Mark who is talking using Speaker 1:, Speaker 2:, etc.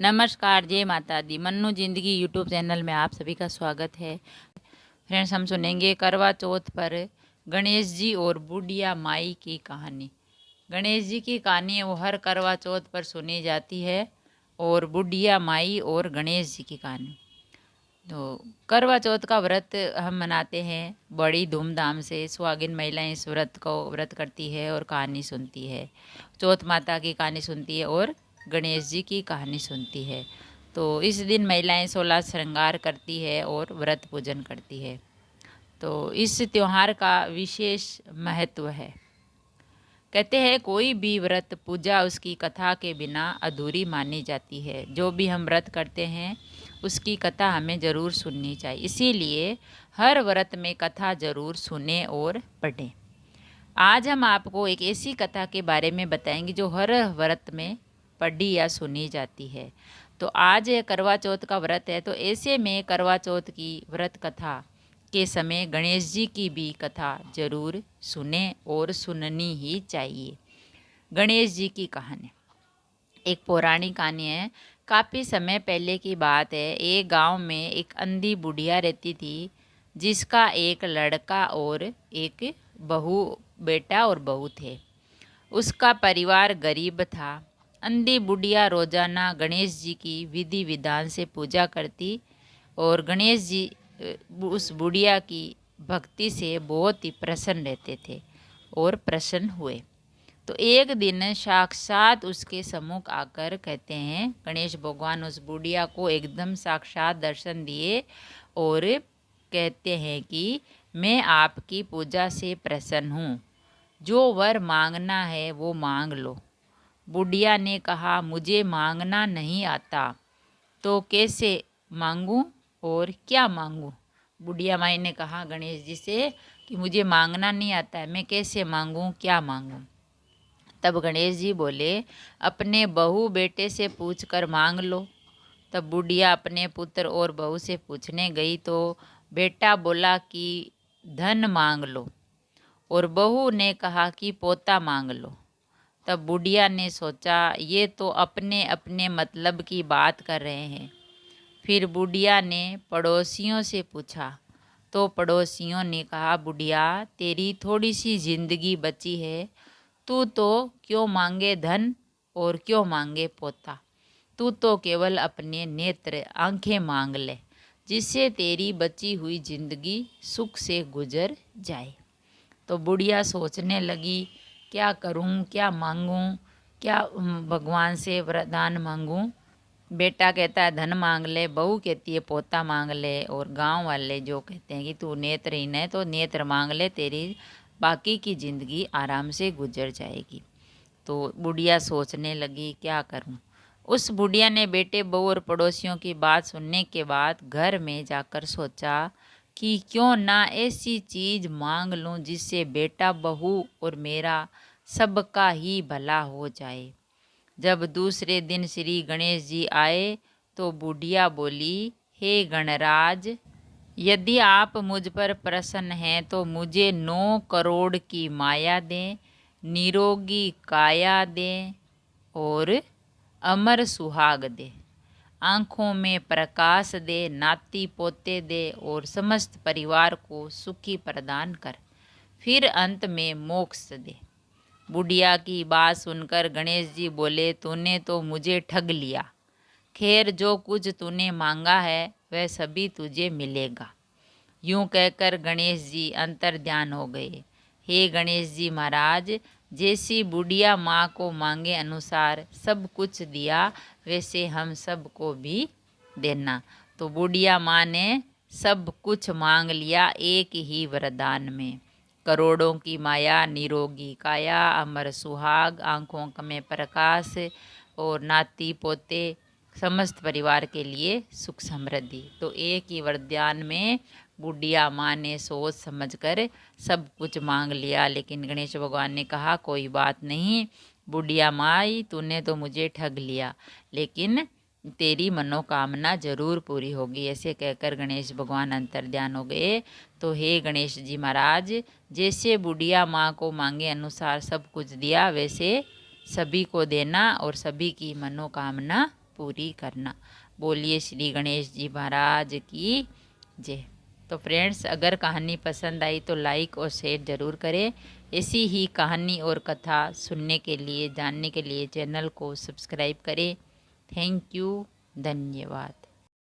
Speaker 1: नमस्कार, जय माता दी। मन्नू जिंदगी यूट्यूब चैनल में आप सभी का स्वागत है। फ्रेंड्स, हम सुनेंगे करवा चौथ पर गणेश जी और बुढ़िया माई की कहानी। गणेश जी की कहानी वो हर करवा चौथ पर सुनी जाती है और बुढ़िया माई और गणेश जी की कहानी। तो करवा चौथ का व्रत हम मनाते हैं बड़ी धूमधाम से। सुहागिन महिलाएं इस व्रत को व्रत करती है और कहानी सुनती है। चौथ माता की कहानी सुनती है और गणेश जी की कहानी सुनती है। तो इस दिन महिलाएं 16 श्रृंगार करती है और व्रत पूजन करती है। तो इस त्योहार का विशेष महत्व है। कहते हैं कोई भी व्रत पूजा उसकी कथा के बिना अधूरी मानी जाती है। जो भी हम व्रत करते हैं उसकी कथा हमें ज़रूर सुननी चाहिए। इसीलिए हर व्रत में कथा ज़रूर सुने और पढ़ें। आज हम आपको एक ऐसी कथा के बारे में बताएंगे जो हर व्रत में पढ़ी या सुनी जाती है। तो आज करवा चौथ का व्रत है, तो ऐसे में करवा चौथ की व्रत कथा के समय गणेश जी की भी कथा जरूर सुने और सुननी ही चाहिए। गणेश जी की कहानी एक पौराणिक कहानी है। काफ़ी समय पहले की बात है। एक गांव में एक अंधी बुढ़िया रहती थी, जिसका एक लड़का और एक बेटा और बहू थे। उसका परिवार गरीब था। अंधी बुढ़िया रोजाना गणेश जी की विधि विधान से पूजा करती और गणेश जी उस बुढ़िया की भक्ति से बहुत ही प्रसन्न रहते थे और प्रसन्न हुए। तो एक दिन साक्षात उसके सम्मुख आकर कहते हैं, गणेश भगवान उस बुढ़िया को एकदम साक्षात दर्शन दिए और कहते हैं कि मैं आपकी पूजा से प्रसन्न हूँ, जो वर मांगना है वो मांग लो। बुढ़िया ने कहा, मुझे मांगना नहीं आता, तो कैसे मांगूं और क्या मांगूं। बुढ़िया माई ने कहा गणेश जी से कि मुझे मांगना नहीं आता है, मैं कैसे मांगूं, क्या मांगूं। तब गणेश जी बोले, अपने बहू बेटे से पूछ कर मांग लो। तब बुढ़िया अपने पुत्र और बहू से पूछने गई तो बेटा बोला कि धन मांग लो और बहू ने कहा कि पोता मांग लो। तब बुढ़िया ने सोचा, ये तो अपने अपने मतलब की बात कर रहे हैं। फिर बुढ़िया ने पड़ोसियों से पूछा तो पड़ोसियों ने कहा, बुढ़िया तेरी थोड़ी सी जिंदगी बची है, तू तो क्यों मांगे धन और क्यों मांगे पोता। तू तो केवल अपने नेत्र आंखें मांग ले, जिससे तेरी बची हुई जिंदगी सुख से गुजर जाए। तो बुढ़िया सोचने लगी, क्या करूं, क्या मांगूं, क्या भगवान से वरदान मांगूं। बेटा कहता है धन मांग ले, बहू कहती है पोता मांग ले, और गांव वाले जो कहते हैं कि तू नेत्रहीन है तो नेत्र मांग ले, तेरी बाकी की ज़िंदगी आराम से गुजर जाएगी। तो बुढ़िया सोचने लगी, क्या करूं। उस बुढ़िया ने बेटे बहू और पड़ोसियों की बात सुनने के बाद घर में जाकर सोचा कि क्यों ना ऐसी चीज़ मांग लूं जिससे बेटा बहू और मेरा सबका ही भला हो जाए। जब दूसरे दिन श्री गणेश जी आए तो बुढ़िया बोली, हे गणराज, यदि आप मुझ पर प्रसन्न हैं तो मुझे 9 करोड़ की माया दें, निरोगी काया दें और अमर सुहाग दे, आँखों में प्रकाश दे, नाती पोते दे और समस्त परिवार को सुखी प्रदान कर, फिर अंत में मोक्ष दे। बुढ़िया की बात सुनकर गणेश जी बोले, तूने तो मुझे ठग लिया। खैर, जो कुछ तूने मांगा है वह सभी तुझे मिलेगा। यूं कहकर गणेश जी अंतर्ध्यान हो गए। हे गणेश जी महाराज, जैसी बुढ़िया माँ को मांगे अनुसार सब कुछ दिया, वैसे हम सबको भी देना। तो बुढ़िया माँ ने सब कुछ मांग लिया एक ही वरदान में। करोड़ों की माया, निरोगी काया, अमर सुहाग, आँखों में प्रकाश और नाती पोते, समस्त परिवार के लिए सुख समृद्धि। तो एक ही वरदान में बुढ़िया माँ ने सोच समझकर सब कुछ मांग लिया। लेकिन गणेश भगवान ने कहा, कोई बात नहीं बुढ़िया माई, तूने तो मुझे ठग लिया, लेकिन तेरी मनोकामना जरूर पूरी होगी। ऐसे कहकर गणेश भगवान अंतर्ध्यान हो गए। तो हे गणेश जी महाराज, जैसे बुढ़िया माँ को मांगे अनुसार सब कुछ दिया, वैसे सभी को देना और सभी की मनोकामना पूरी करना। बोलिए श्री गणेश जी महाराज की जय। तो फ्रेंड्स, अगर कहानी पसंद आई तो लाइक और शेयर ज़रूर करें। ऐसी ही कहानी और कथा सुनने के लिए, जानने के लिए चैनल को सब्सक्राइब करें। थैंक यू, धन्यवाद।